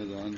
أذان.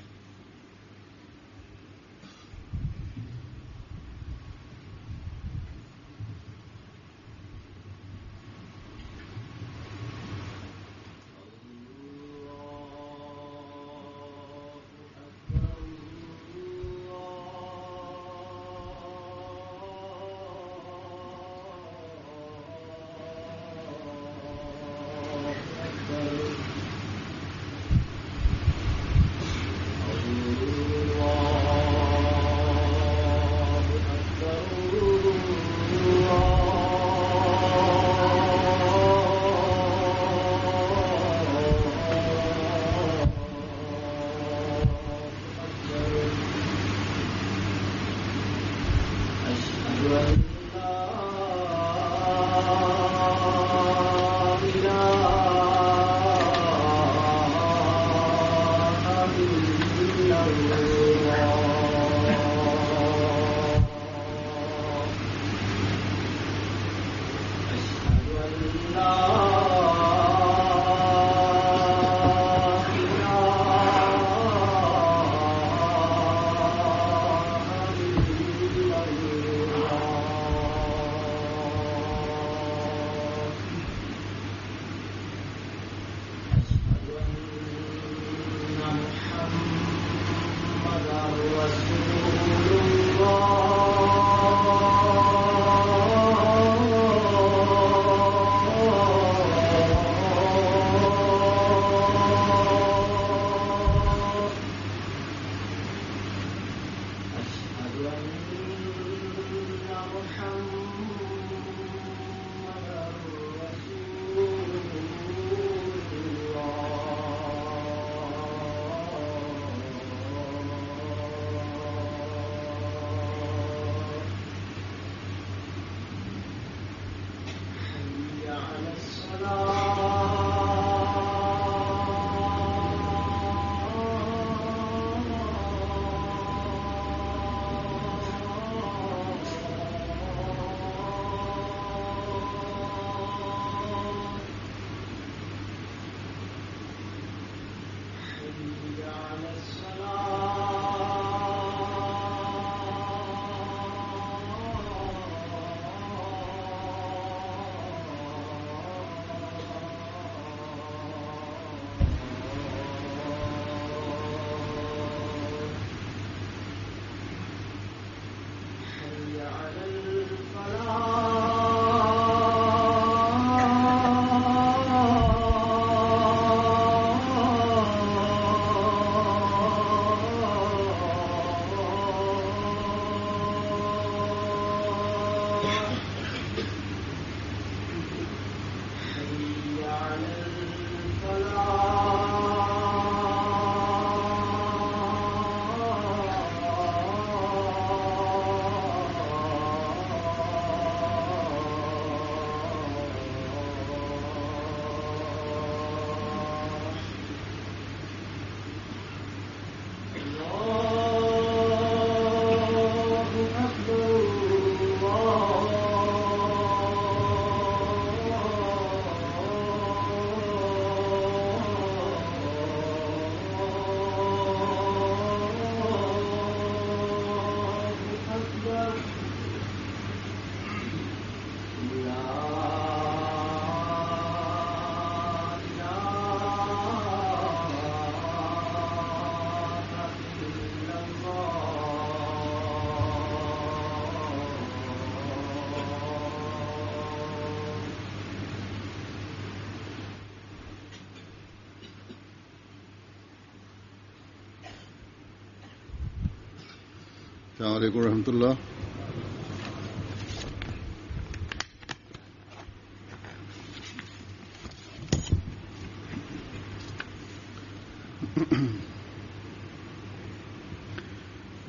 السلام عليكم ورحمة الله.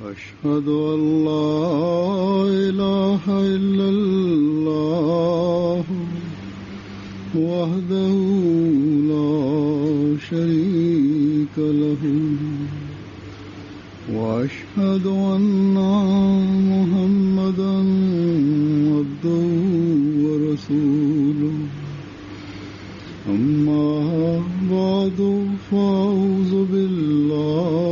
أشهد أن لا إله إلا الله وحده لا شريك له وأشهد أن محمدا عبده ورسوله أما بعد فأعوذ بالله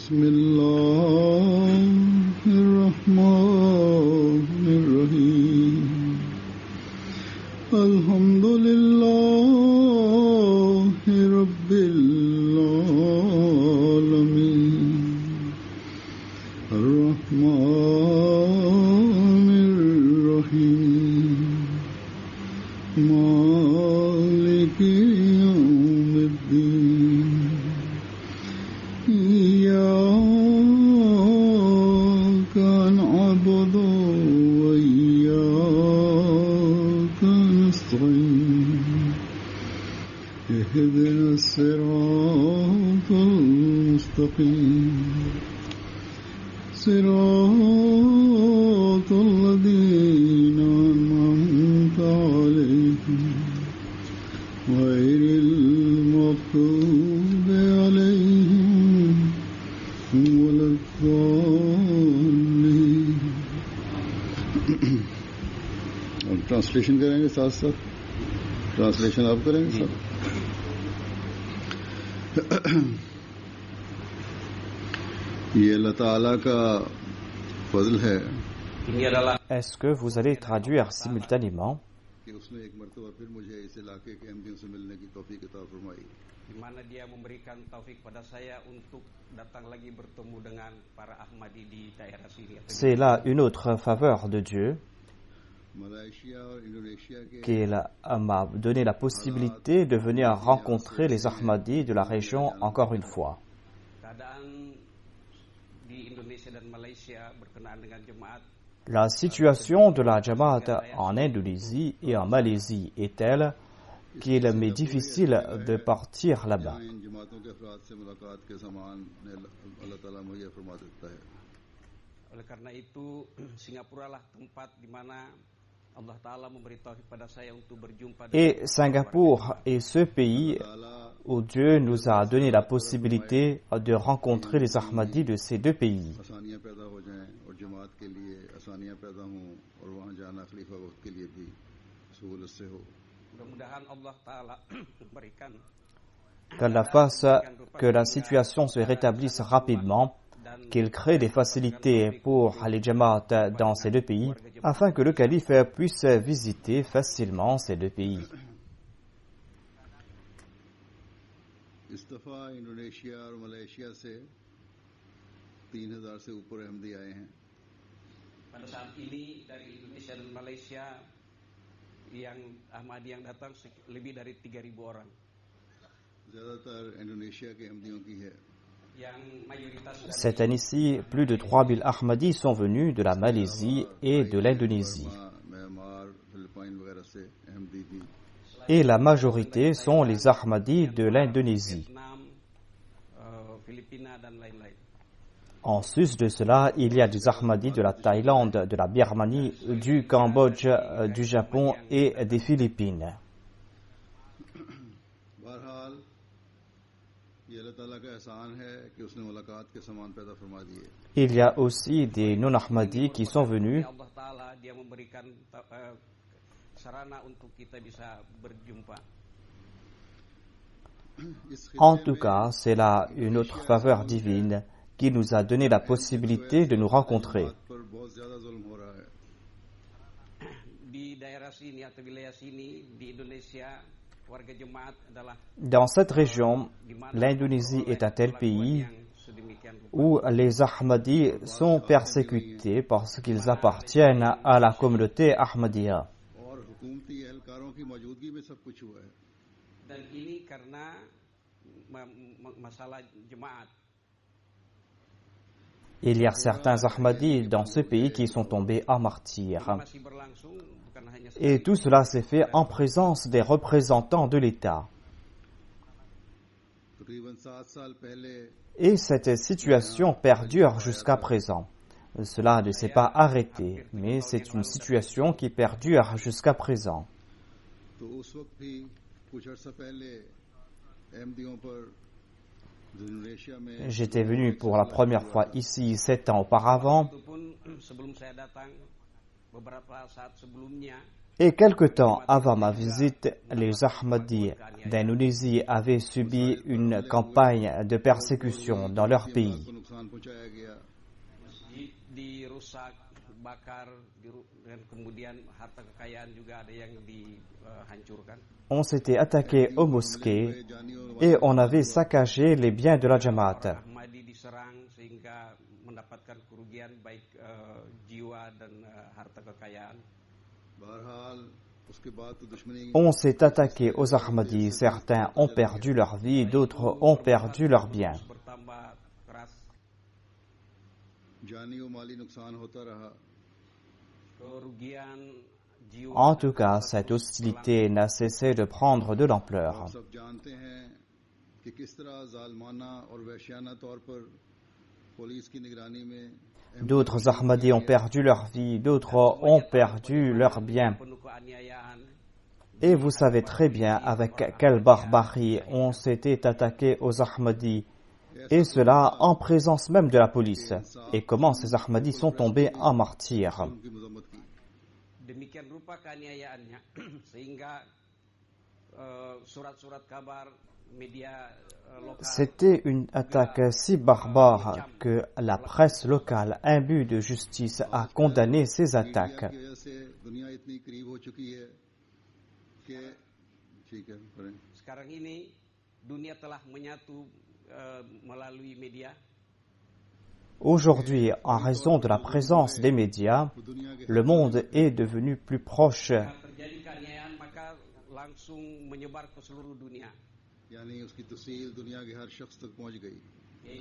بسم الله الرحمن الرحيم الحمد لله رب العالمين الرحمن الرحيم مالك يوم الدين إياك نعبد وإياك نستعين اهدنا الصراط المستقيم صراط الذين أنعمت عليهم غير المغضوب عليهم ولا الضالين. अब ट्रांसलेशन करेंगे साथ साथ ट्रांसलेशन आप करेंगे साथ. ये अल्लाह ताला का फजल है Est-ce que vous allez traduire simultanément? कि उसने एक मर्तबा फिर मुझे इस इलाके के अहमदियों से मिलने की तौफीक अता फरमाई, di mana dia memberikan taufik pada saya untuk datang lagi bertemu dengan para Ahmadi di daerah sini. C'est là une autre faveur de Dieu Malaysia और इंडोनेशिया के qu'il m'a donné la possibilité de venir rencontrer les Ahmadis de la région encore une fois. Keadaan di Indonesia dan Malaysia berkenaan dengan jemaat La situation de la Jamaat en Indonésie et en Malaisie est telle qu'il m'est difficile de partir là-bas. इन जमातों के अफराद से मुलाकात के सामान अल्लाह ताला मुहैया फरमा देता है. oleh karena itu Singapura lah tempat di mana Allah Ta'ala memberi taufik pada saya untuk berjumpa Et Singapour est ce pays où Dieu nous a donné la possibilité de rencontrer les Ahmadis de ces deux pays. आसानियां पैदा हो जाएं और जमात के लिए आसानियां पैदा हों और वहां जाना खलीफा वक्त के लिए भी सहूलत से हो. mudah-mudahan Allah Ta'ala memberikan Qu'Allah fasse que la situation se rétablisse rapidement, qu'il crée des facilités pour les Jamaat dans ces deux pays, afin que le calife puisse visiter facilement ces deux pays. इस्तफा इंडोनेशिया और मलेशिया से 3000 से ऊपर अहमदी आए हैं. pada saat ini dari Indonesia dan Malaysia yang Ahmadi yang datang lebih dari 3.000 orang. ज्यादातर इंडोनेशिया के अहमदियों की है. Yang mayoritas Cette année-ci, plus de 3000 Ahmadis sont venus de la Malaisie et de l'Indonésie. Myanmar Philippine वगैरह से अहमदी भी. Et la majorité sont les Ahmadis de l'Indonésie. Vietnam, Filipina dan lain-lain. En sus de cela, il y a des Ahmadis de la Thaïlande, de la Birmanie, du Cambodge, du Japon et des Philippines. बहरहाल ये अल्लाह ताला का एहसान है कि उसने मुलाकात के सामान पैदा फरमा दिए. Il y a aussi des non-Ahmadis qui sont venus. Allah Ta'ala dia memberikan sarana untuk kita bisa berjumpa. En tout cas, c'est là une autre faveur divine qui nous a donné la possibilité de nous rencontrer. पर बहुत ज्यादा जुल्म हो रहा है. Di daerah sini atau wilayah sini di Indonesia warga jemaat adalah Dans cette région, l'Indonésie est un tel pays où les Ahmadis sont persécutés parce qu'ils appartiennent à la communauté Ahmadiyya. और हुकूमती एहलकारों की मौजूदगी में सब कुछ हुआ है. dan ini karena masalah jemaat. Il y a certains Ahmadis dans ce pays qui sont tombés en martyrs. Masih berlangsung bukan hanya Et tout cela s'est fait en présence des représentants de l'État. तकरीबन 7 साल पहले Et cette situation perdure jusqu'à présent. Cela ne s'est pas arrêté, mais c'est une situation qui perdure jusqu'à présent. तो उस वक्त भी कुछ अर्सा पहले अहमदियों पर इंडोनेशिया में J'étais venu pour la première fois ici 7 ans auparavant, itu pun sebelum saya datang beberapa saat sebelumnya et quelque temps avant ma visite, les Ahmadis d'Indonésie avaient subi une campagne de persécution dans leur pays. नुकसान पहुंचाया गया। dirusak, bakar, dan kemudian harta kekayaan juga ada yang dihancurkan. On s'était attaqué aux mosquées et on avait saccagé les biens de la Jamaat. Ahmadi diserang sehingga mendapatkan kerugian baik jiwa dan harta kekayaan. बहरहाल उसके बाद तो दुश्मनी On s'est attaqué aux Ahmadis. Certains ont perdu leur vie, d'autres ont perdu leurs biens. Bertambah keras. जानी और माली नुकसान होता रहा। Kerugian jiwa. En tout cas, cette hostilité n'a cessé de prendre de l'ampleur. आप सब जानते हैं कि किस तरह जालमाना और वहशियाना तौर पर पुलिस की निगरानी में D'autres Ahmadis ont perdu leur vie, d'autres ont perdu leurs biens. Penuh keaniayaan. Et vous savez très bien avec quelle barbarie on s'était attaqué aux Ahmadis, et cela en présence même de la police, et comment ces Ahmadis sont tombés en martyrs. उनकी मजम्मत की। Demikian rupa keaniayaannya sehingga surat-surat kabar media lokal C'était une attaque si barbare que la presse locale, imbue de justice, a condamné ces attaques. की वजह से दुनिया इतनी करीब हो चुकी है कि ठीक है पढ़ें। sekarang ini dunia telah menyatu melalui media. Aujourd'hui, en raison de la présence des médias, le monde est devenu plus proche. Terjadi keaniayaan maka langsung menyebar ke seluruh dunia. यानी उसकी तफसील दुनिया के हर शख्स तक पहुंच गई।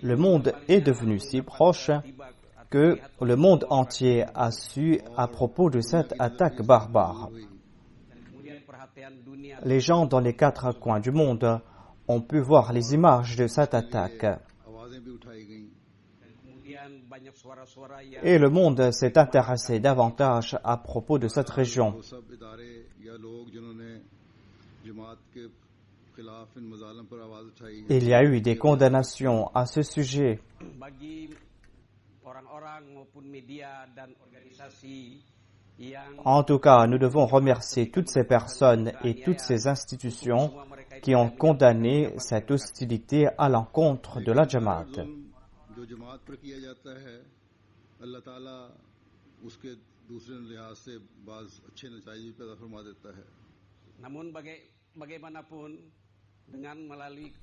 Le monde est devenu si proche que le monde entier a su à propos de cette attaque barbare. Dan kemudian perhatian dunia Les gens dans les 4 coins du monde ont pu voir les images de cette attaque. आवाजें भी उठाई गईं। dan kemudian banyak suara-suara yang Et le monde s'est intéressé davantage à propos de cette région. वो सब इदारे या लोग जिन्होंने जमात के खिलाफ इन मजालम पर आवाज उठाई है, Il y a eu des condamnations à ce sujet. bagi orang-orang maupun media dan organisasi yang En tout cas, nous devons remercier toutes ces personnes et toutes ces institutions semua mereka qui ont condamné cette hostilité à l'encontre de la Jamaat. जो जमात पर किया जाता है अल्लाह ताला उसके दूसरे लिहाज से बाज अच्छे नतीजे भी पैदा फरमा देता है। namun bagaimanapun dengan melalui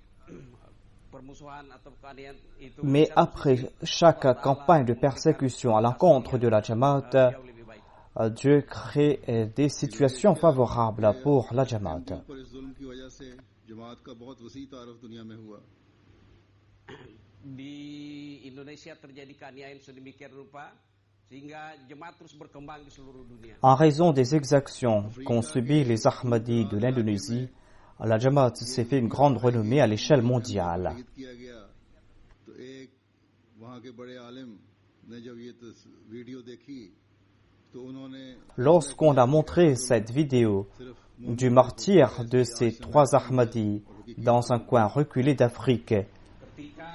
permusuhan atau keaniayaan itu Mais secara après chaque campagne de persécution à l'encontre de la Jamaat, jauh lebih baik. Dieu crée des situations favorables pour la Jamaat. पर इस जुल्म की वजह से जमात का बहुत वसी तारफ दुनिया में हुआ। Di Indonesia terjadi keaniayaan sedemikian rupa sehingga jemaat terus berkembang di seluruh dunia. En raison des exactions qu'ont subies les Ahmadis de l'Indonésie, la Jamaat s'est fait une grande renommée à l'échelle mondiale. शहीद किया गया तो एक वहाँ के बड़े आलिम ने जब ये वीडियो देखी तो उन्होंने Lorsqu'on a montré cette vidéo सिर्फ du martyre de ces 3 Ahmadis dans un coin reculé d'Afrique, Ketika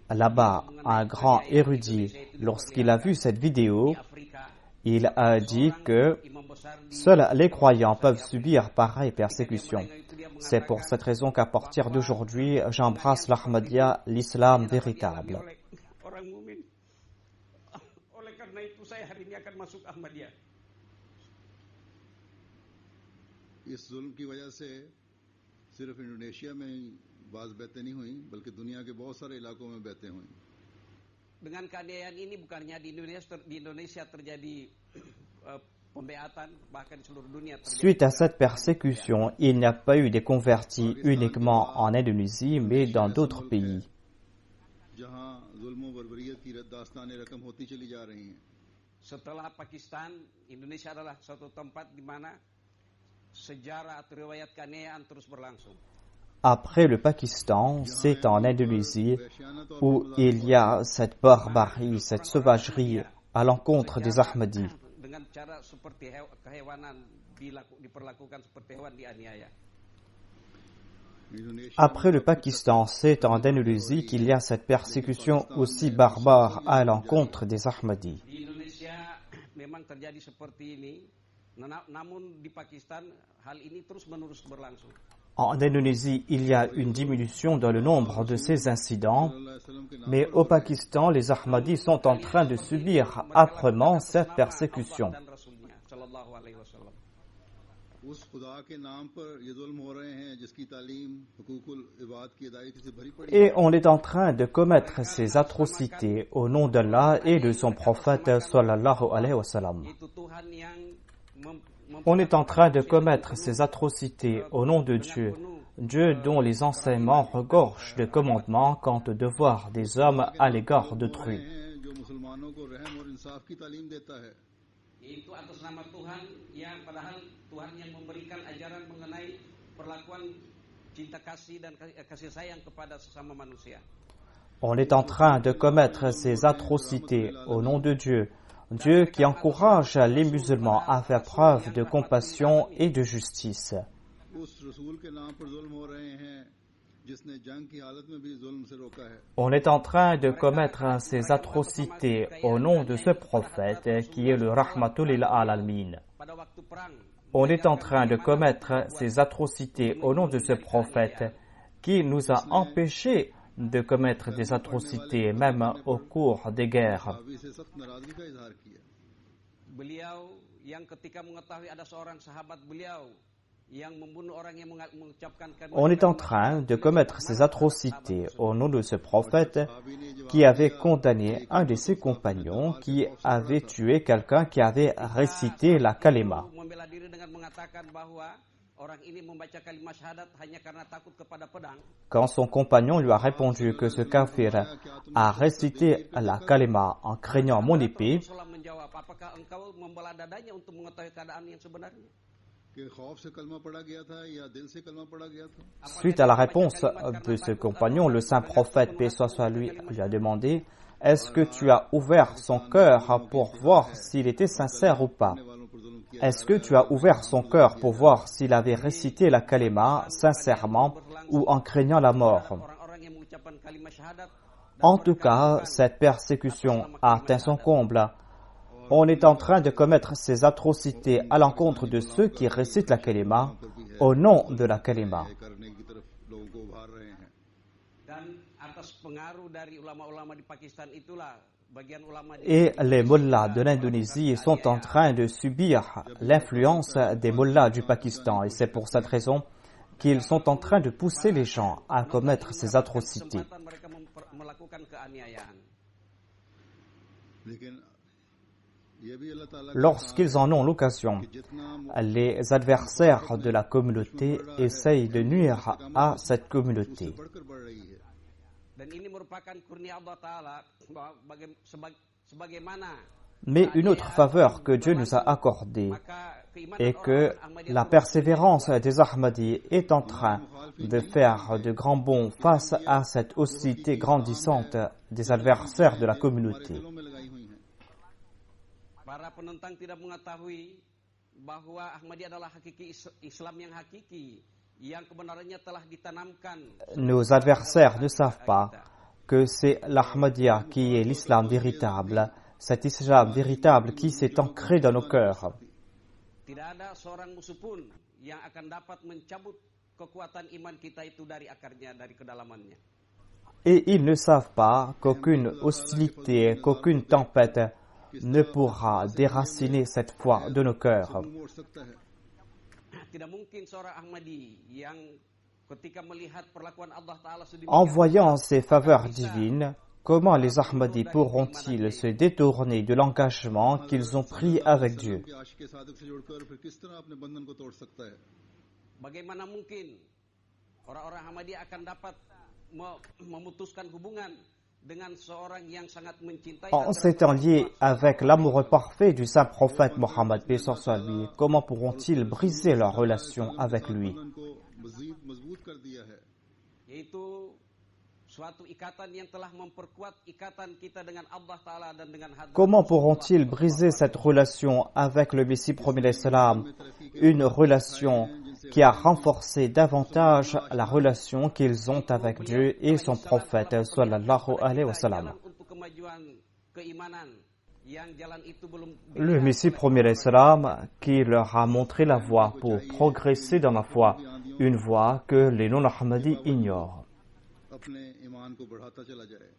là-bas, un grand érudit, lorsqu'il a vu cette vidéo, Afrika il a dit que imam besar di seuls les croyants peuvent subir pareille persécution. C'est pour cette raison qu'à partir d'aujourd'hui, j'embrasse l'Ahmadiyya, l'islam véritable. oleh orang mukmin. Oleh karena itu saya hari ini akan masuk Ahmadiyah. इस जुल्म की वजह से सिर्फ इंडोनेशिया में ही बाज बैतें नहीं हुई बल्कि दुनिया के बहुत सारे इलाकों में बैतें हुई। Dengan keaniayaan ini bukannya di Indonesia terjadi pembeatan, bahkan di seluruh dunia terjadi. Suite à cette persécution, il n'y a pas eu des convertis uniquement en Indonésie, mais dans d'autres pays. जहां जुल्म और बर्बरियत की दास्तानें रकम होती चली जा रही हैं। Setelah Pakistan, Indonesia adalah suatu tempat di mana sejarah atau riwayat keaniayaan terus berlangsung. Après le Pakistan, c'est en Indonésie où il y a cette barbarie, cette sauvagerie à l'encontre des Ahmadis. Dengan cara seperti kehewanan diperlakukan seperti hewan dianiaya. Après le Pakistan, c'est en Indonésie qu'il y a cette persécution aussi barbare à l'encontre des Ahmadis. Di Indonesia memang terjadi seperti ini, namun di Pakistan hal ini terus-menerus berlangsung. En Indonésie, il y a une diminution dans le nombre de ces incidents, mais au Pakistan, les Ahmadis sont en train de subir âprement cette persécution. Et on est en train de commettre ces atrocités au nom d'Allah et de son prophète sallallahu alayhi wa sallam. On est en train de commettre ces atrocités au nom de Dieu, Dieu dont les enseignements regorgent de commandements quant au devoir des hommes à l'égard d'autrui. Itu atas nama Tuhan yang padahal Tuhan yang memberikan ajaran mengenai perlakuan cinta kasih dan kasih sayang kepada sesama manusia. On est en train de commettre ces atrocités au nom de Dieu, Dieu qui encourage les musulmans à faire preuve de compassion et de justice. On est en train de commettre ces atrocités au nom de ce prophète qui est le Rahmatul lil Alamin. On est en train de commettre ces atrocités au nom de ce prophète qui nous a empêchés de commettre des atrocités même au cours des guerres. Beliau yang ketika mengetahui ada seorang sahabat beliau yang membunuh orang yang mengucapkan On est en train de commettre ces atrocités au nom de ce prophète qui avait condamné un de ses compagnons qui avait tué quelqu'un qui avait récité la kalima. Quand son compagnon lui a répondu que ce kafir a récité la kalima en craignant mon épée, suite à la réponse de ce compagnon, le saint prophète, paix soit sur lui, lui a demandé « Est-ce que tu as ouvert son cœur pour voir s'il était sincère ou pas ? Est-ce que tu as ouvert son cœur pour voir s'il avait récité la kalima sincèrement ou en craignant la mort ?» En tout cas, cette persécution a atteint son comble. On est en train de commettre ces atrocités à l'encontre de ceux qui récitent la kalima au nom de la kalima. Et les mollahs de l'Indonésie sont en train de subir l'influence des mollahs du Pakistan. Et c'est pour cette raison qu'ils sont en train de pousser les gens à commettre ces atrocités. Lorsqu'ils en ont l'occasion, les adversaires de la communauté essayent de nuire à cette communauté. Mais une autre faveur que Dieu nous a accordée est que la persévérance des Ahmadis est en train de faire de grands bonds face à cette hostilité grandissante des adversaires de la communauté. Para penentang tidak mengetahui bahwa Ahmadiyah adalah hakiki Islam yang hakiki yang kebenarannya telah ditanamkan. Nos adversaires ne savent pas que c'est l'Ahmadiyya qui est l'islam véritable, cet islam véritable qui s'est ancré dans nos cœurs. Tidak ada seorang musuh pun yang akan dapat mencabut kekuatan iman kita itu dari akarnya, dari kedalamannya. Et ils ne savent pas qu'aucune hostilité, qu'aucune tempête ne pourra déraciner cette foi de nos cœurs. En voyant ces faveurs divines, comment les Ahmadis pourront-ils se détourner de l'engagement qu'ils ont pris avec Dieu? Bagaimana mungkin orang-orang Ahmadiyah akan dapat memutuskan hubungan en s'étant liés avec l'amoureux parfait du saint prophète Mohammed, paix soit lui, comment pourront-ils briser leur relation avec lui? Comment pourront-ils briser cette relation avec le Messie premier l'Islam, une relation qui a renforcé davantage la relation qu'ils ont avec Dieu et son prophète sallallahu alayhi wa sallam. Le Messie premier l'Islam qui leur a montré la voie pour progresser dans la foi une voie que les non-Ahmadis ignorent. अपने ईमान को बढ़ाता चला जाए।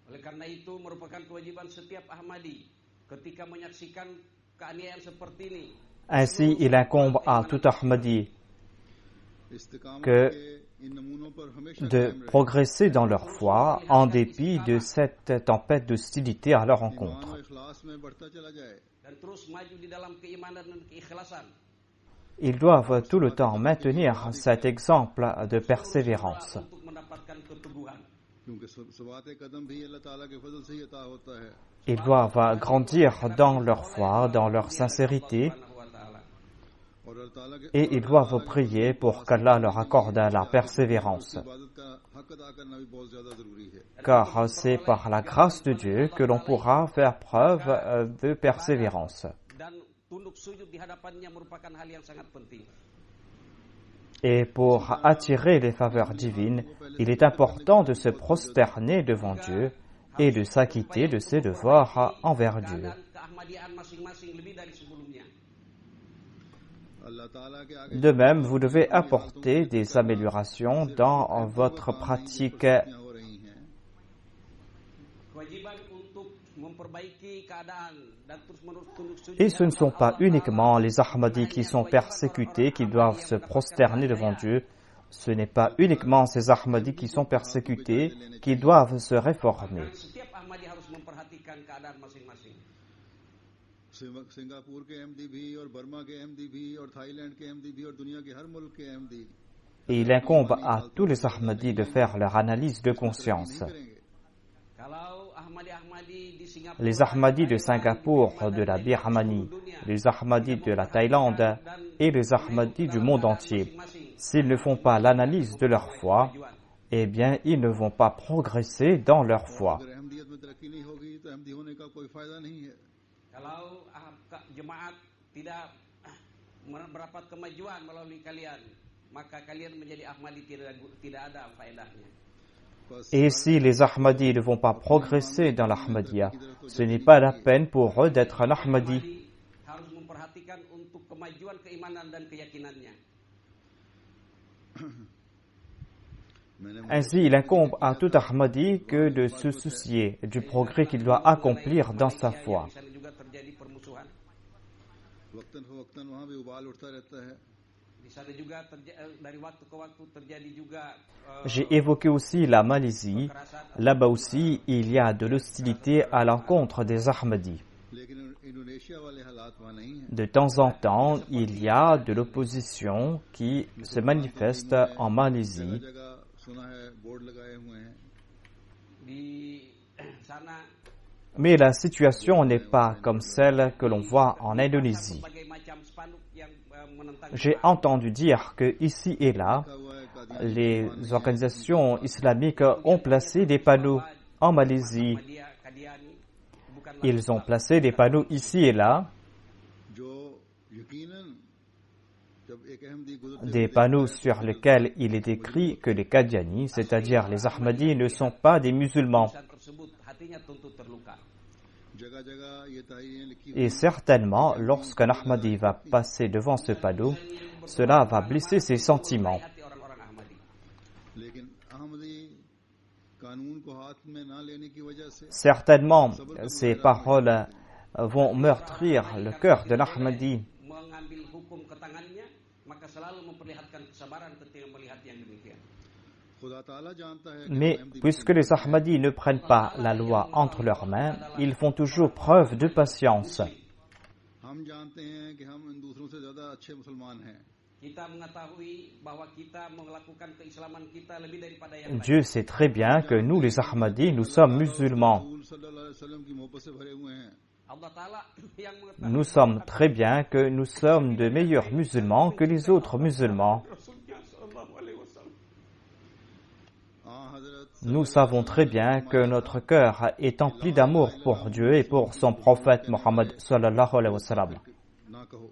Oleh karena itu merupakan kewajiban setiap Ahmadi ketika menyaksikan keaniayaan seperti ini. Ainsi, il incombe à tout Ahmadi इस्तिकामत que के इन नमूनों पर हमेशा de कायम रहे। progresser dans leur foi en dépit de cette tempête d'hostilité à leur ईमान rencontre. और इखलास में बढ़ता चला जाए। Dan terus maju di dalam keimanan dan keikhlasan. Ils doivent tout le temps maintenir cet exemple de persévérance. Untuk mendapatkan keteguhan. क्योंकि सवात कदम भी अल्लाह ताला के फजल से ही अता होता है। Ils doivent grandir dans leur foi, dans leur sincérité, और अल्लाह ताला के et ils doivent prier pour qu'Allah leur accorde la persévérance. इबादत का हक अदा करना भी बहुत ज्यादा जरूरी है। Car c'est par la grâce de Dieu que l'on pourra faire preuve de persévérance. Dan tunduk sujud di hadapannya merupakan hal yang sangat penting. Et pour attirer les faveurs divines, il est important de se prosterner devant Dieu et de s'acquitter de ses devoirs envers Dieu. Keadaan keahmadian masing-masing lebih dari sebelumnya. अल्लाह ताला के आगे De même, vous devez apporter des améliorations dans votre pratique. हो रही हैं। Kewajiban untuk memperbaiki keadaan dan terus-menerus tunduk sujud. Et ce ne sont pas uniquement les Ahmadis qui sont persécutés qui doivent se prosterner devant Dieu. Ce n'est pas uniquement ces Ahmadis qui sont persécutés qui doivent se réformer. Dan setiap Ahmadi harus memperhatikan keadaan masing-masing. Singapore के एमडी भी और बर्मा के एमडी भी और थाईलैंड के एमडी भी और दुनिया के हर मुल्क के MD Et il incombe à tous les Ahmadis de faire leur analyse de conscience. Kalau Ahmadi di Singapura, Les Ahmadis de Singapour, de la Birmanie, les Ahmadis de la Thaïlande et les Ahmadis du monde entier, s'ils ne font pas l'analyse de leur foi, eh bien, ils ne vont pas progresser dans leur foi. अगर अहमदियत में तरक्की नहीं होगी तो अहमदी होने का कोई फायदा नहीं है। kalau jemaat tidak mendapat kemajuan melalui kalian, maka kalian menjadi Ahmadi tidak ada faedahnya. Et si les Ahmadis ne vont pas progresser dans l'Ahmadiyya, ce n'est pas la peine pour eux d'être un Ahmadi. Harus memperhatikan untuk kemajuan keimanan dan keyakinannya. Ainsi, il incombe à tout Ahmadi que de se soucier du progrès qu'il doit accomplir dans sa foi. Di sana juga terjadi permusuhan. वक्तन फवक्तन वहाँ भी उबाल उठता रहता है। Di sana juga dari waktu ke waktu terjadi juga J'ai évoqué aussi la Malaisie. Là-bas aussi, il y a de l'hostilité à l'encontre des Ahmadis. लेकिन इंडोनेशिया वाले हालात वहाँ नहीं है। De temps en temps, il y a de l'opposition qui se manifeste en Malaisie. जगह सुना है बोर्ड लगाए हुए हैं। di sana Mais la situation n'est pas comme celle que l'on voit en Indonésie. berbagai macam spanduk yang menentang J'ai entendu dire que ici et là, les organisations islamiques ont placé des panneaux en Malaisie. Ahmadiyah Qadiani bukan Ils ont placé des panneaux ici et là, जो यकीनन जब एक अहमदी गुजरते des panneaux sur lesquels il est écrit que les Qadianis, c'est-à-dire les Ahmadis, ne sont pas des musulmans. tulisan tersebut hatinya tentu terluka. जगह जगह ये तारीखें लिखी Et certainement, lorsqu'un Ahmadi va passer devant ce panneau, cela va blesser ses sentiments. Hati orang-orang Ahmadi. लेकिन अहमदी कानून को हाथ में ना लेने की वजह से Certainement, ces paroles vont meurtrir le cœur de l'Ahmadi. Mengambil hukum ke tangannya, maka selalu memperlihatkan kesabaran ketika melihat yang demikian. खुदा ताला जानता है कि Mais puisque les Ahmadis ne prennent pas la loi entre leurs mains, ils font toujours preuve de patience. हम जानते हैं कि हम इन दूसरों से ज्यादा अच्छे मुसलमान हैं। Kita mengetahui bahwa kita melakukan keislaman kita lebih daripada yang lain. Dieu sait très bien que nous, les Ahmadis, nous sommes musulmans. रसूल सल्लल्लाहु अलैहि वसल्लम की मोहब्बत से भरे हुए हैं। Allah Ta'ala yang mengetahui Nous sommes très bien que nous sommes de meilleurs musulmans que les autres musulmans. Rasulnya sallallahu alaihi wasallam. हजरत Nous savons très bien que notre cœur est empli d'amour pour Dieu et pour son prophète Mohammed sallallahu alayhi wa sallam. ना कहो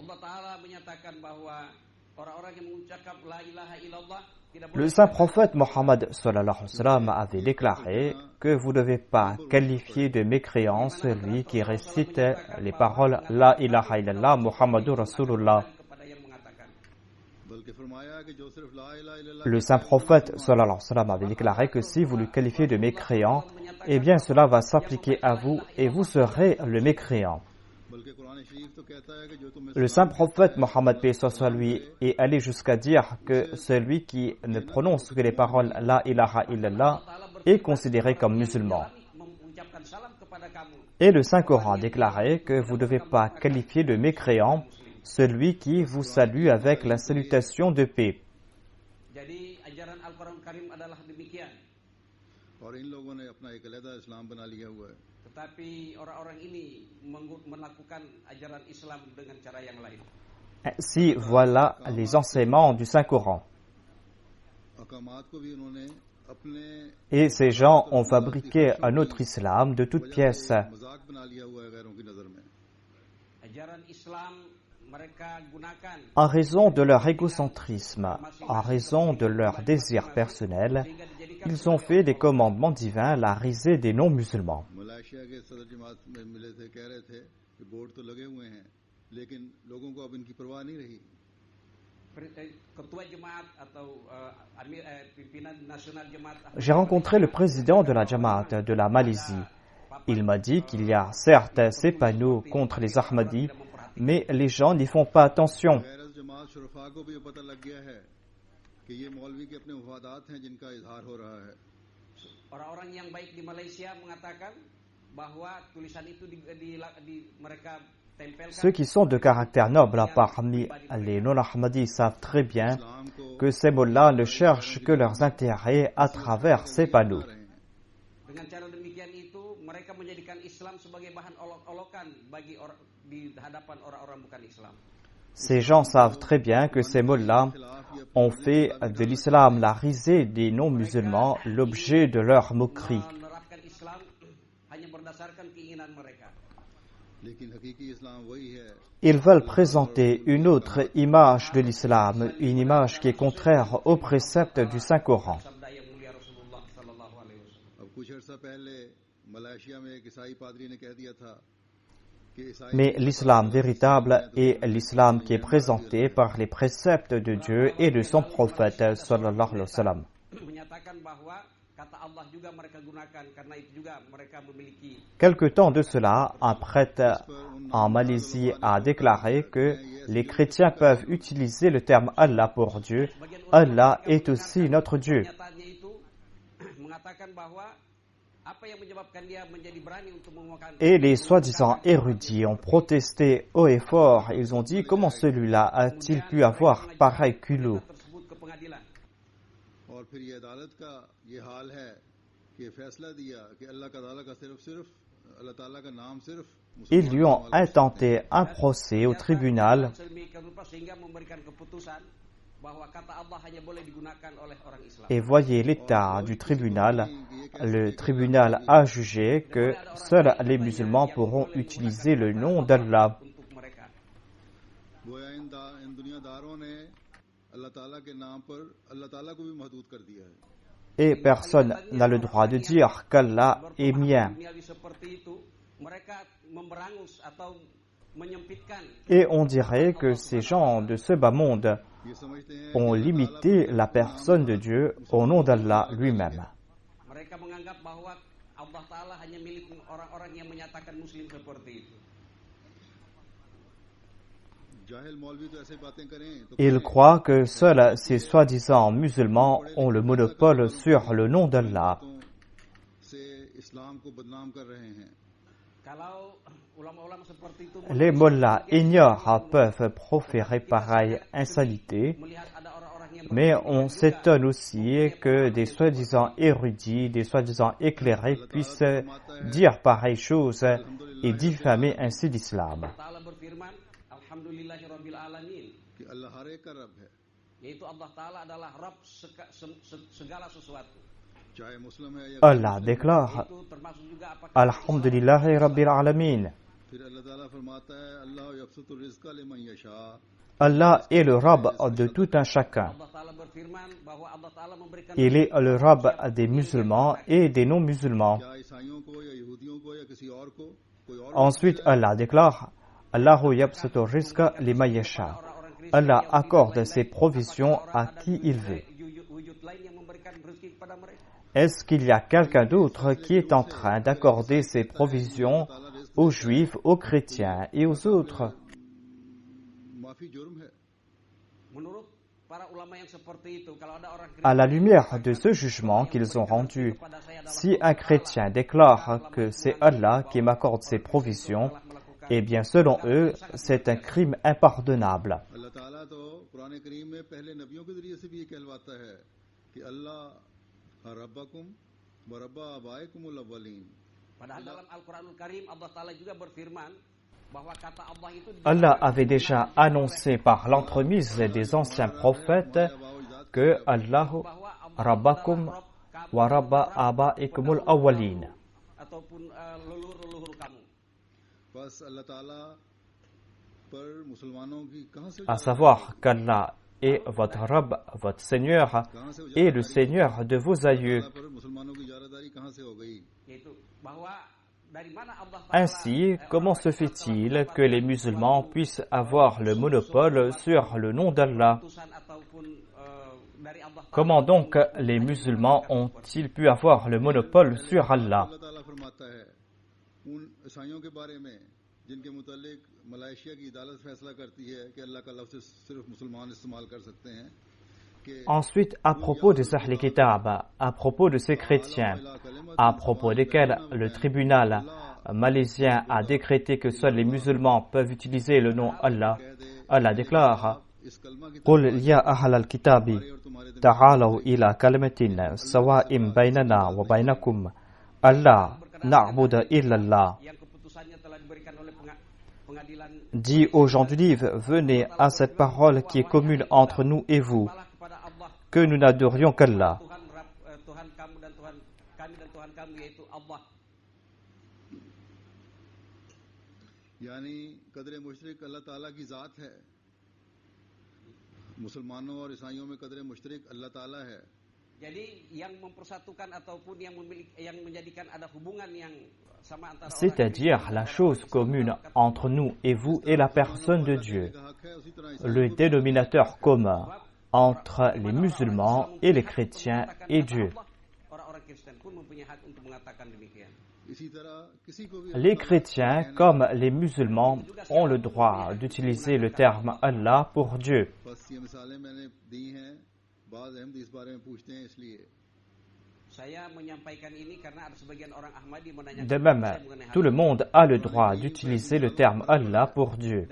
Allah Ta'ala menyatakan bahwa orang-orang yang mengucapkan la ilaha illallah tidak Le boleh saint prophète Mohammed sallallahu alayhi wa sallam avait déclaré que vous ne devez pas qualifier de mécréant celui qui récite les paroles La ilaha illallah Muhammadur Rasulullah. kepada yang mengatakan. बल्कि फरमाया कि जो सिर्फ ला इलाहा इल्लल्लाह Le saint prophète sallallahu alayhi wa sallam avait déclaré que si vous le qualifiez de mécréant, eh bien cela va s'appliquer à vous et vous serez le mécréant. बल्कि कुरान शरीफ तो कहता है कि जो तुम Le saint prophète Mohammed paix soit sur lui est allé jusqu'à dire que celui qui ne prononce que les paroles la ilaha illallah est considéré comme musulman. mengucapkan salam kepada kamu. Et le Saint-Coran a déclaré que vous ne devez pas qualifier de mécréant celui qui vous salue avec la salutation de paix. Jadi ajaran Al-Quran Karim adalah demikian. और इन लोगों ने अपना एक अलग इस्लाम बना लिया हुआ है. Tetapi orang-orang ini melakukan ajaran Islam dengan cara yang lain. Ainsi, voilà les enseignements du Saint-Coran. अहकामात को भी उन्होंने अपने Et ces gens ont fabriqué un autre islam de toutes pièces. मजाक बना लिया हुआ है गैरों की नजर में. Ajaran Islam mereka gunakan En raison de leur égocentrisme, en raison de leur désir personnel, ils ont fait des commandements divins la risée des non-musulmans. Malaysia के सदर जमात में मिले थे, कह रहे थे कि बोर्ड तो लगे हुए हैं लेकिन लोगों को अब इनकी परवाह नहीं रही. ketua jemaat atau pimpinan nasional jemaat. J'ai rencontré le président de la Jamaat de la Malaisie. Il m'a dit qu'il y a certes ces panneaux contre les Ahmadis, mais les gens n'y font pas attention. गैर जमात शुरफा को भी पता लग गया है कि ये मौलवी के अपने मुफादात हैं जिनका इजहार हो रहा है. Orang-orang yang baik di Malaysia mengatakan bahwa tulisan itu mereka tempelkan. Ceux qui sont de caractère noble parmi les non-Ahmadis savent très bien que ces mots-là ne cherchent que leurs intérêts à travers ces panneaux. Dengan cara demikian itu mereka menjadikan Islam sebagai bahan olok-olokan bagi di hadapan orang-orang bukan Islam. Ces gens savent très bien que ces mots-là ont fait de l'islam la risée des non-musulmans, l'objet de leur moquerie. Menerapkan Islam hanya berdasarkan keinginan mereka. लेकिन हकीकी इस्लाम वही है. Ils veulent présenter une autre image de l'islam, une image qui est contraire aux préceptes du Saint-Coran. Sabda yang mulia Rasulullah sallallahu alaihi wasallam. अब कुछ अर्सा पहले मलेशिया में एक ईसाई पादरी ने कह दिया था कि ईसाई Mais l'islam véritable est l'islam qui est présenté par les préceptes de Dieu et de son prophète sallallahu alayhi wa sallam. Menyatakan bahwa kata Allah juga mereka gunakan karena itu juga mereka memiliki. Quelque temps de cela, un prêtre en Malaisie a déclaré que les chrétiens peuvent utiliser le terme Allah pour Dieu. Allah est aussi notre Dieu. Pernyataannya itu mengatakan bahwa apa yang menyebabkan dia menjadi berani untuk menguatkan. Et les soi-disant érudits ont protesté haut et fort. Ils ont dit comment celui-là a-t-il pu avoir pareil culot? Tersebut ke pengadilan. और फिर ये अदालत का ये हाल है कि फैसला दिया कि अल्लाह ताला का नाम सिर्फ Ils lui ont intenté un procès au tribunal Sedemikian rupa sehingga memberikan keputusan bahwa kata Allah hanya boleh digunakan oleh orang Islam. et voyez l'état du tribunal. Le tribunal a jugé que seuls les musulmans pourront utiliser le nom d'Allah. Untuk mereka. गोया इन दुनियादारों ने अल्लाह ताला के नाम पर अल्लाह ताला को भी महदूद कर दिया है. Et personne n'a le droit de dire qu'Allah est mien. Duniawi seperti itu, mereka memberangus atau menyempitkan Et on dirait que ces gens de ce bas monde ये समझते हैं ont limité la personne de Dieu au nom d'Allah lui-même. mereka menganggap bahwa Allah Ta'ala hanya milik orang-orang yang menyatakan muslim seperti itu. जाहिल मौलवी तो ऐसे बातें करें तो Ils croient que seuls ces soi-disant musulmans ont le monopole sur le nom d'Allah. से इस्लाम को बदनाम कर रहे हैं. Kalau ulama-ulama seperti itu Les mollahs ignorent peuvent proférer pareille insanité, melihat ada orang-orang yang mais on s'étonne aussi que des soi-disant érudits, des soi-disant éclairés puissent dire pareille chose et diffamer ainsi l'islam. Ta'ala berfirman, Alhamdulillahi Rabbil Alamin, कि अल्लाह हर एक का रब है, yaitu Allah Ta'ala adalah Rabb segala sesuatu. चाहे मुस्लिम है या Allah déclare Itu termasuk juga apakah Alhamdulillahi Rabbil Alamin. फिर अल्लाह ताला फरमाता है अल्लाह यबसुतुर रिज़्क़ लिमन यशा. Allah est le Rabb de tout un chacun. Allah Ta'ala berfirman bahwa Allah Ta'ala memberikan Il est le Rabb des musulmans et des non-musulmans. क्या ईसाइयों को या यहूदियों को या किसी और को कोई और Ensuite, Allah déclare Allahu yabsutu rizqa liman yasha. orang-orang Allah accorde ses provisions à qui il veut. Est-ce qu'il y a quelqu'un d'autre qui est en train d'accorder ses provisions aux Juifs, aux chrétiens et aux autres? À la lumière de ce jugement qu'ils ont rendu, si un chrétien déclare que c'est Allah qui m'accorde ses provisions, eh bien selon eux, c'est un crime impardonnable. Allah avait déjà annoncé par l'entremise des anciens prophètes que Allah Rabbakum wa Rabba Abaikumul Awwalin, à savoir qu'Allah est votre Rabb, votre Seigneur, et le Seigneur de vos aïeux. Ainsi, comment se fait-il que les musulmans puissent avoir le monopole sur le nom d'Allah? Comment donc les musulmans ont-ils pu avoir le monopole sur Allah? Ensuite, à propos des Ahl Kitab, à propos de ces chrétiens, à propos desquels le tribunal malaisien a décrété que seuls les musulmans peuvent utiliser le nom Allah, Allah déclare: قُلْ يَا أَهْلَ الْكِتَابِ تَعَالَوْا إِلَى كَلِمَةٍ سَوَاءٍ بَيْنَنَا وَبَيْنَكُمْ أَلَّا نَعْبُدَ إِلَّا اللَّهَ. Dis aux gens du livre, venez à cette parole qui est commune entre nous et vous, que nous n'adorions qu'Allah. C'est-à-dire la chose commune entre nous et vous est la personne de Dieu, le dénominateur commun entre les musulmans et les chrétiens et Dieu. Les chrétiens comme les musulmans ont le droit d'utiliser le terme Allah pour Dieu. De même, tout le monde a le droit d'utiliser le terme Allah pour Dieu.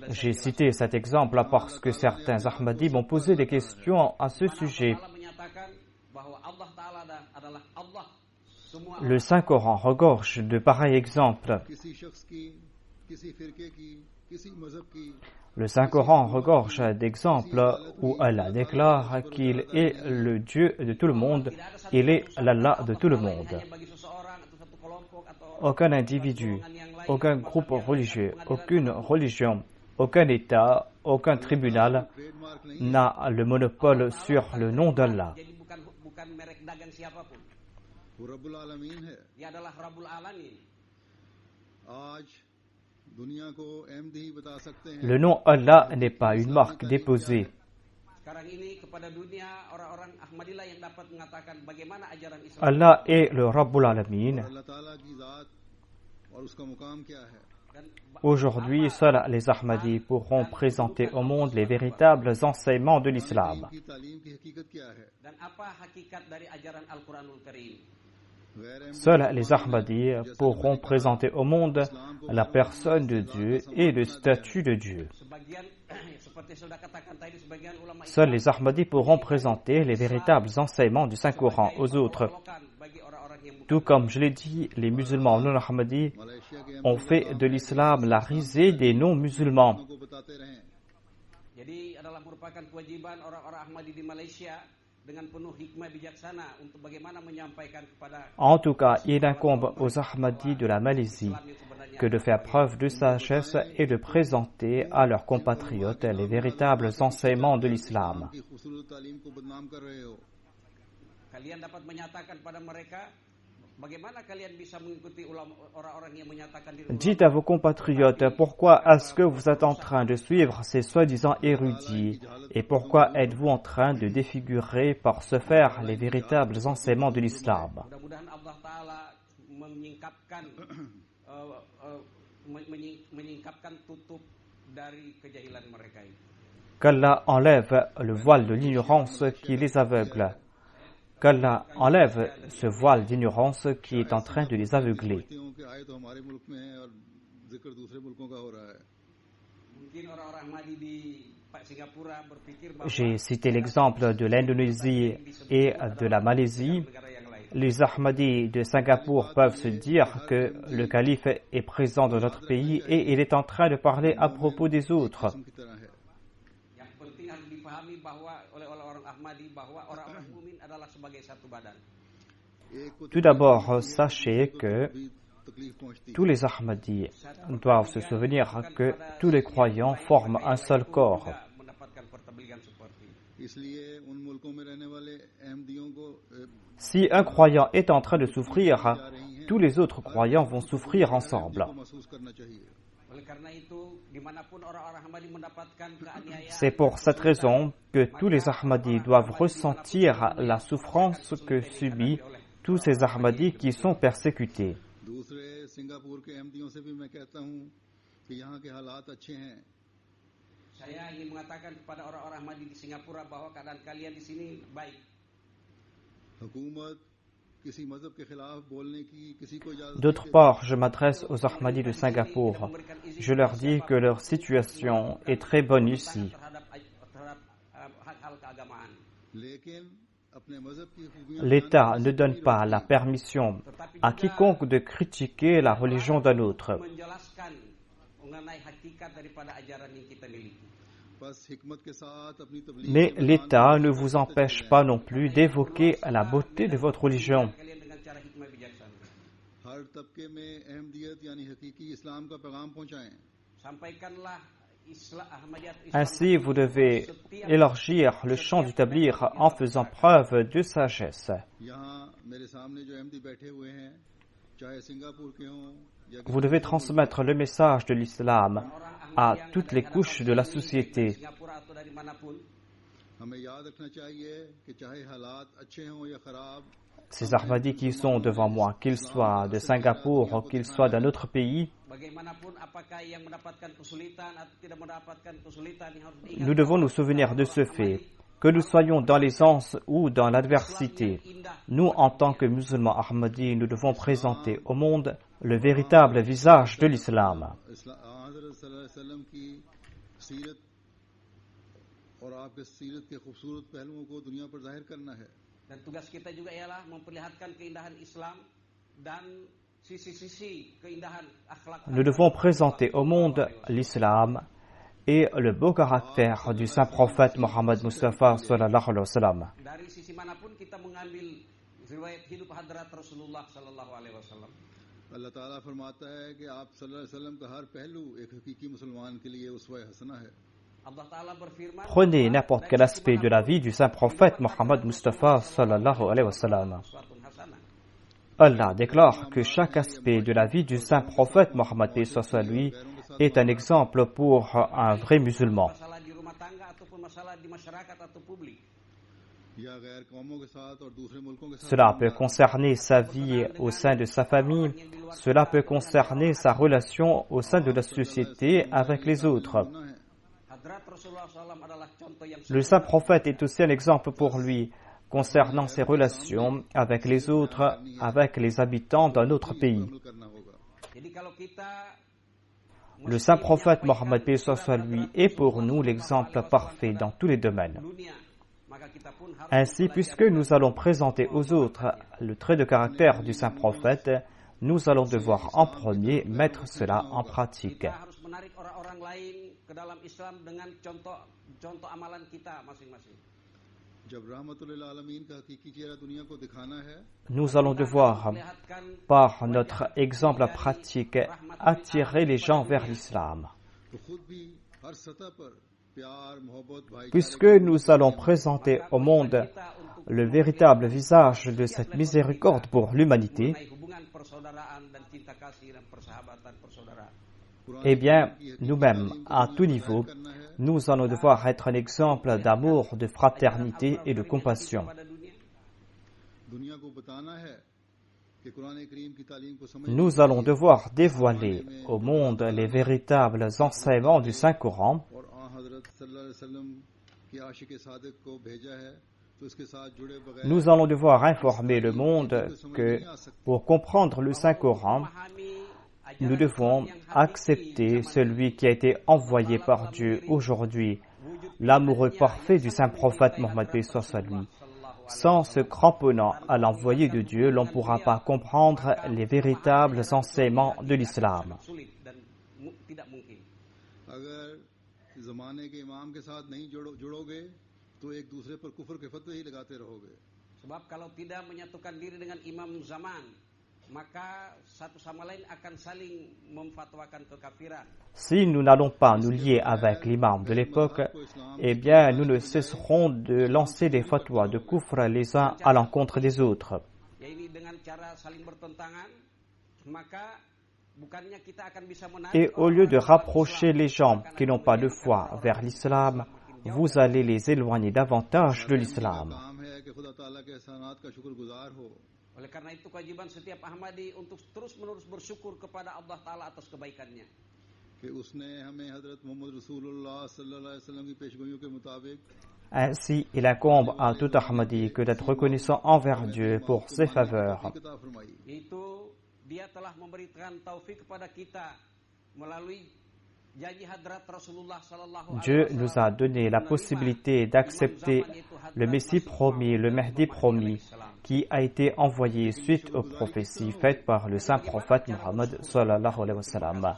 J'ai cité cet exemple parce que certains Ahmadis m'ont posé des questions à ce sujet. Le Saint-Coran regorge de pareils exemples. Le Saint-Coran regorge d'exemples où Allah déclare qu'il est le Dieu de tout le monde, il est l'Allah de tout le monde. Aucun individu, aucun groupe religieux, aucune religion, aucun État, aucun tribunal n'a le monopole sur le nom d'Allah. Le nom Allah n'est pas une marque déposée. Allah est le Rabbul Alamin. Aujourd'hui, seuls les Ahmadis pourront présenter au monde les véritables enseignements de l'islam. Seuls les Ahmadis pourront présenter au monde la personne de Dieu et le statut de Dieu. Seuls les Ahmadis pourront présenter les véritables enseignements du Saint-Coran aux autres. Tout comme je l'ai dit, les musulmans non-Ahmadis ont fait de l'islam la risée des non-musulmans. En tout cas, il incombe aux Ahmadis de la Malaisie que de faire preuve de sagesse et de présenter à leurs compatriotes les véritables enseignements de l'islam. Dites à vos compatriotes pourquoi est-ce que vous êtes en train de suivre ces soi-disant érudits et pourquoi êtes-vous en train de défigurer par ce faire les véritables enseignements de l'islam. Qu'Allah enlève le voile de l'ignorance qui les aveugle. Qu'Allah enlève ce voile d'ignorance qui est en train de les aveugler. J'ai cité l'exemple de l'Indonésie et de la Malaisie. Les Ahmadis de Singapour peuvent se dire que le calife est présent dans notre pays et il est en train de parler à propos des autres. Tout d'abord, sachez que tous les Ahmadis doivent se souvenir que tous les croyants forment un seul corps. Si un croyant est en train de souffrir, tous les autres croyants vont souffrir ensemble. C'est pour cette raison que tous les Ahmadis doivent ressentir la souffrance que subissent tous ces Ahmadis qui sont persécutés. D'autre part, je m'adresse aux Ahmadis de Singapour. Je leur dis que leur situation est très bonne ici. L'État ne donne pas la permission à quiconque de critiquer la religion d'un autre. Mais l'État ne vous empêche pas non plus d'évoquer la beauté de votre religion. Ainsi, vous devez élargir le champ du tabligh en faisant preuve de sagesse. Vous devez transmettre le message de l'islam à toutes les couches de la société. Ces Ahmadis qui sont devant moi, qu'ils soient de Singapour ou qu'ils soient d'un autre pays, nous devons nous souvenir de ce fait, que nous soyons dans l'aisance ou dans l'adversité. Nous, en tant que musulmans Ahmadis, nous devons présenter au monde le véritable visage de l'islam. Nous devons présenter au monde l'islam et le beau caractère du saint prophète Muhammad Mustafa sallallahu alayhi wa sallam. Allah Ta'ala फरमाता है कि आप सल्लल्लाहु अलैहि वसल्लम का हर पहलू एक हकीकी मुसलमान के लिए उसवा हसना है. Prenez n'importe quel aspect de la vie du saint prophète Muhammad Mustafa sallallahu alayhi wa sallam. Allah déclare que chaque aspect de la vie du saint prophète Muhammad lui est un exemple pour un vrai musulman. Cela peut concerner sa vie au sein de sa famille, cela peut concerner sa relation au sein de la société avec les autres. Le saint prophète est aussi un exemple pour lui concernant ses relations avec les autres, avec les habitants d'un autre pays. Le saint prophète Mohammed lui est pour nous l'exemple parfait dans tous les domaines. Ainsi, puisque nous allons présenter aux autres le trait de caractère du saint prophète, nous allons devoir en premier mettre cela en pratique. Nous allons devoir, par notre exemple pratique, attirer les gens vers l'islam. Puisque nous allons présenter au monde le véritable visage de cette miséricorde pour l'humanité, eh bien, nous-mêmes, à tout niveau, nous allons devoir être un exemple d'amour, de fraternité et de compassion. Nous allons devoir dévoiler au monde les véritables enseignements du Saint-Coran. Nous allons devoir informer le monde que pour comprendre le Saint-Coran, nous devons accepter celui qui a été envoyé par Dieu aujourd'hui, l'amoureux parfait du Saint-Prophète Mohammed lui. Sans se cramponnant à l'envoyé de Dieu, l'on ne pourra pas comprendre les véritables enseignements de l'islam. Sebab kalau tidak menyatukan diri dengan imam zaman, maka satu sama lain akan saling memfatwakan kekafiran. Si nous n'allons pas nous lier avec l'imam de l'époque, eh bien nous ne cesserons de lancer des fatwas de kufr les uns à l'encontre des autres. Et au lieu de rapprocher les gens qui n'ont pas de foi vers l'islam, vous allez les éloigner davantage de l'islam. Oleh karena itu kewajiban setiap Ahmadi untuk terus-menerus bersyukur kepada Allah Ta'ala atas kebaikannya. Ainsi, il incombe à tout Ahmadi que d'être reconnaissant envers Dieu pour ses faveurs. Itu dia telah memberikan taufik kepada kita melalui Dieu nous a donné la possibilité d'accepter le Messie promis, le Mahdi promis, qui a été envoyé suite aux prophéties faites par le saint prophète Mohammed sallallahu alayhi wa sallam.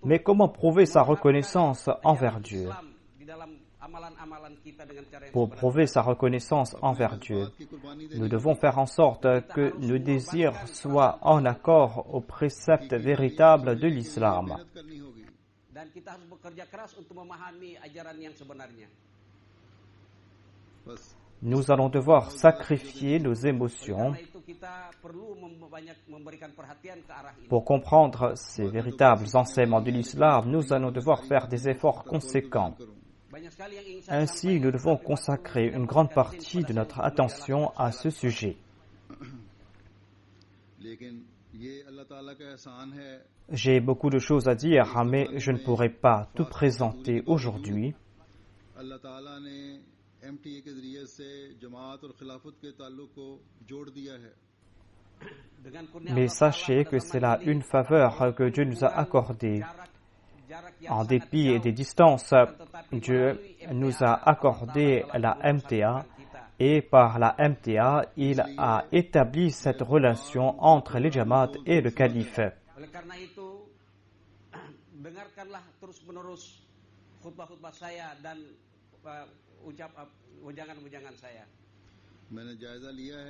Mais comment prouver sa reconnaissance envers Dieu? Pour prouver sa reconnaissance envers Dieu, nous devons faire en sorte que nos désirs soient en accord aux préceptes véritables de l'islam. Nous allons devoir sacrifier nos émotions pour comprendre ces véritables enseignements de l'islam. Nous allons devoir faire des efforts conséquents. Ainsi, nous devons consacrer une grande partie de notre attention à ce sujet. J'ai beaucoup de choses à dire, mais je ne pourrai pas tout présenter aujourd'hui. Mais sachez que c'est là une faveur que Dieu nous a accordée. En dépit des distances, Dieu nous a accordé la MTA et par la MTA, il a établi cette relation entre les Jamaat et le calife.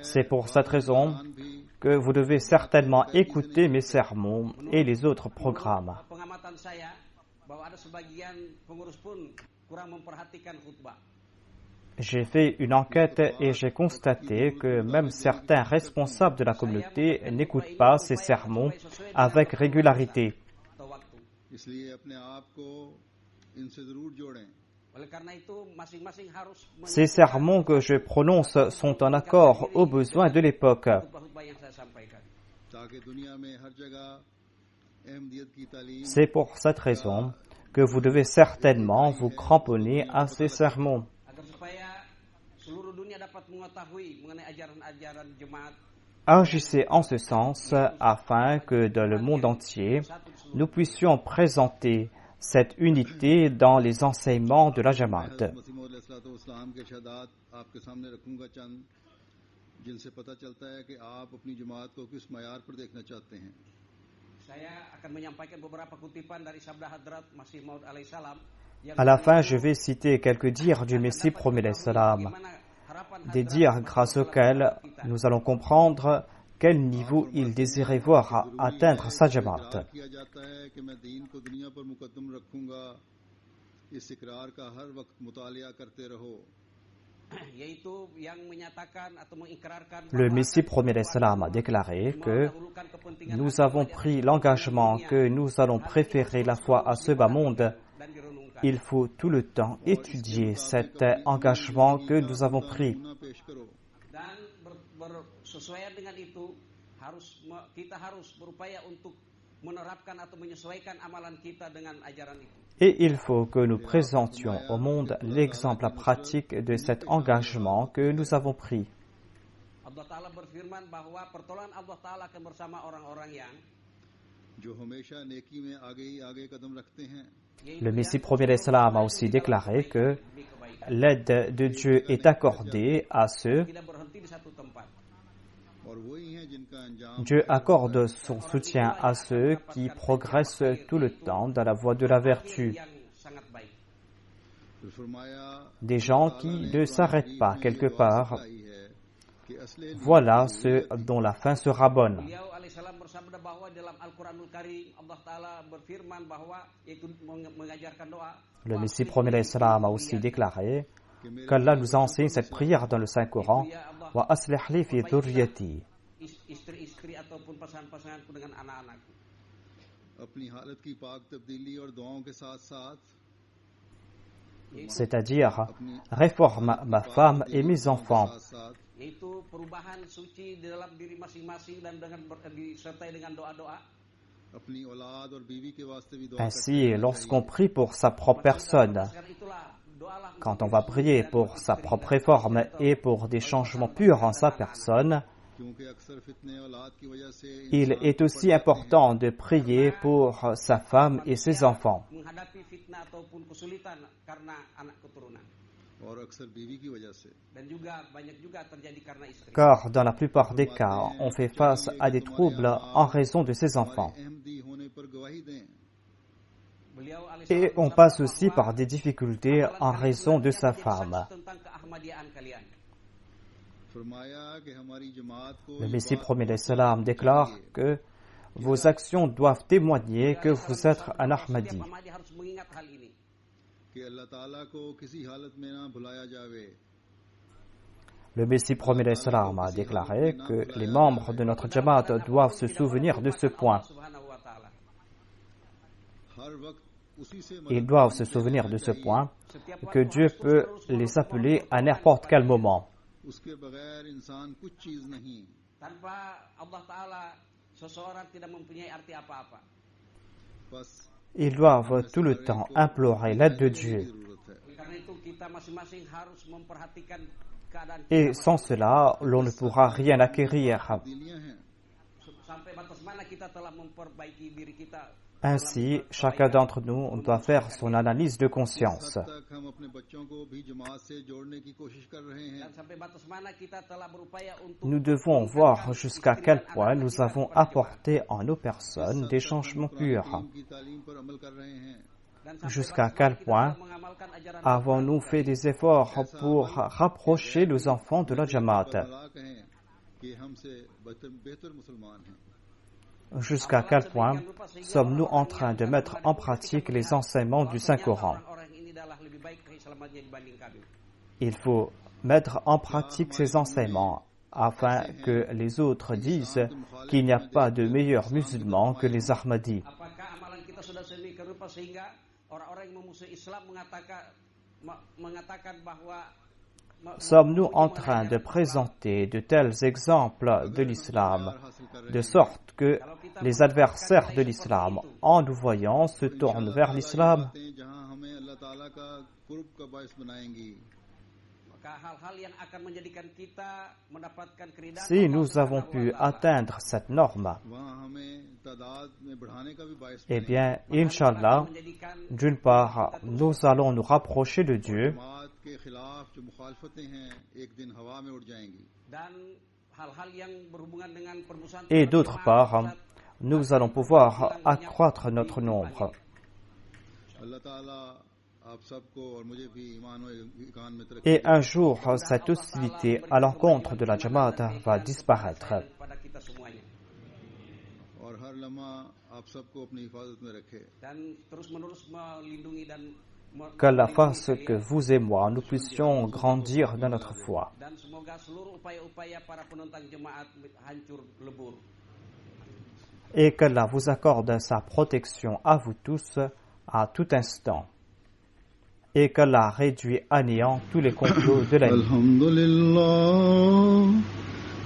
C'est pour cette raison que vous devez certainement écouter mes sermons et les autres programmes. J'ai fait une enquête et j'ai constaté que même certains responsables de la communauté n'écoutent pas ces sermons avec régularité. Ces sermons que je prononce sont en accord aux besoins de l'époque. C'est pour cette raison que vous devez certainement vous cramponner à ces sermons. Agissez en ce sens afin que dans le monde entier, nous puissions présenter cette unité dans les enseignements de la Jamaat. À la fin, je vais citer quelques dires du Messie promis alayhi salam. des dires grâce auxquels nous allons comprendre quel niveau il désirait voir atteindre sa Jamaat. Le Messie premier d'Islam a déclaré que nous avons pris l'engagement que nous allons préférer la foi à ce bas monde. Il faut tout le temps étudier cet engagement que nous avons pris. Et il faut que nous présentions au monde l'exemple pratique de cet engagement que nous avons pris. Le Messie premier d'Islam a aussi déclaré que l'aide de Dieu est accordée à ceux. Dieu accorde son soutien à ceux qui progressent tout le temps dans la voie de la vertu. Des gens qui ne s'arrêtent pas quelque part. Voilà ceux dont la fin sera bonne. Le Messie premier d'Islam a aussi déclaré qu'Allah nous enseigne cette prière dans le Saint-Coran. Wa aslih li fi dhurriyyati. C'est-à-dire, réforme ma femme et mes enfants. Ainsi, lorsqu'on prie pour sa propre personne, quand on va prier pour sa propre réforme et pour des changements purs en sa personne, il est aussi important de prier pour sa femme et ses enfants. Car dans la plupart des cas, on fait face à des troubles en raison de ses enfants. Et on passe aussi par des difficultés en raison de sa femme. Le Messie premier d'Islam déclare que vos actions doivent témoigner que vous êtes un Ahmadi. Le Messie premier d'Islam a déclaré que les membres de notre Jamaat doivent se souvenir de ce point. Ils doivent se souvenir de ce point, que Dieu peut les appeler à n'importe quel moment. Ils doivent tout le temps implorer l'aide de Dieu. Et sans cela, l'on ne pourra rien acquérir. Ainsi, chacun d'entre nous doit faire son analyse de conscience. Nous devons voir jusqu'à quel point nous avons apporté en nos personnes des changements purs. Jusqu'à quel point avons-nous fait des efforts pour rapprocher nos enfants de la Jamaat? Jusqu'à quel point sommes-nous en train de mettre en pratique les enseignements du Saint-Coran? Il faut mettre en pratique ces enseignements afin que les autres disent qu'il n'y a pas de meilleurs musulmans que les Ahmadis. Sommes-nous en train de présenter de tels exemples de l'islam, de sorte que les adversaires de l'islam, en nous voyant, se tournent vers l'islam? Si nous avons pu atteindre cette norme, eh bien, Inch'Allah, d'une part, nous allons nous rapprocher de Dieu, et d'autre part, nous allons pouvoir accroître notre nombre. Et un jour, cette hostilité à l'encontre de la Jamaat va disparaître. Qu'Allah fasse que vous et moi, nous puissions grandir dans notre foi. Et qu'Allah vous accorde sa protection à vous tous, à tout instant. Et qu'Allah réduit à néant tous les complots de l'ennemi.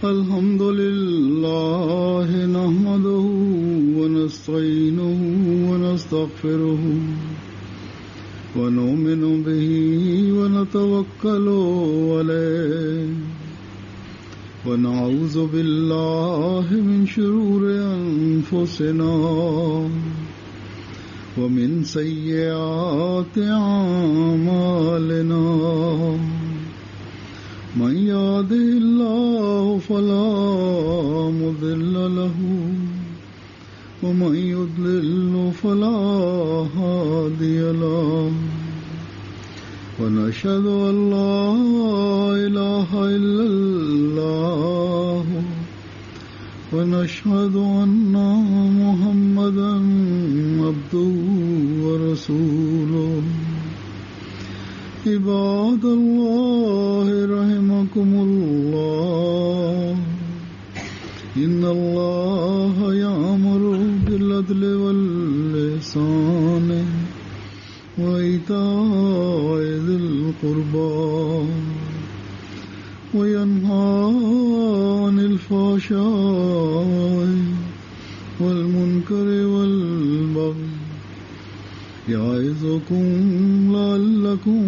Alhamdulillah, nahmaduhu wa nasta'inuhu wa nastaghfiruhu wa nu'minu bihi wa natawakkalu alayhi wa na'udhu billahi min shururi anfusina wa min sayyiati a'malina. من يهده الله فلا مضل له ومن يضلل فلا هادي له ونشهد أن لا إله إلا الله ونشهد أن محمدا عبده ورسوله. عباد الله رحمكم الله إن الله يأمر بالعدل والإحسان وإيتاء ذي القربى وينهى عن الفحشاء والمنكر والبغي يعظكم لعلكم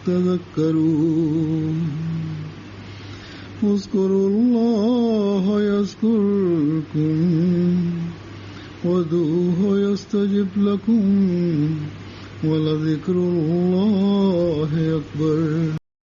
تذكرون. اذكروا الله يذكركم وادعوه يستجب لكم ولذكر الله أكبر.